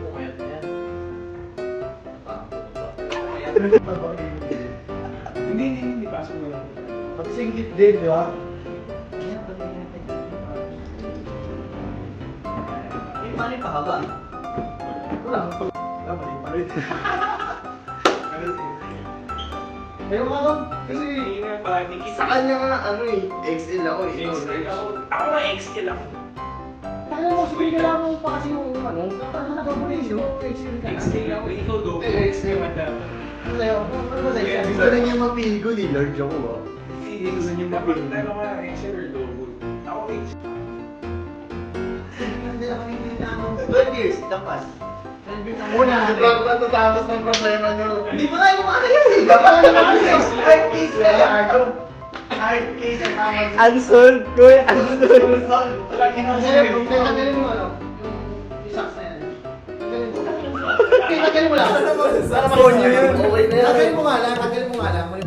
Pumayat na yan. Hindi. Pasok mo lang. Magsingkit din, di ba? Yung mali pahaba. Wala. Wala, mali pa rin. Pero nga kasi Hindi na ba? Sa kanya nga, ano eh, XL ako eh. XL ako. Ako na XL ako. tayo mo, sabihin ka lang mo pa kasi yung ano, double A yung XL ka na. XL ako. Ikaw do. XL. Madam. Ano sa'yo? Ano ba sa'yo? Gusto na niya mapili ni Lord Joko ba? Hindi gusto niyo mapili. Dapat tayo mga XL or double. Ako XL. 12 years, tampas. Una, bago natatapos ng problema nyo. Hindi pa tayo makakaya eh. Dapat na naman Hard case na yan. Hard case na yan. Unsolved, kuya. Unsolved. Kasi tanggalin mo ano? Yung socks na yan. Tanggalin mo. Tanggalin mo lang. Phone nyo yun. Okay na yan. Tanggalin mo nga lang. Tanggalin mo nga lang.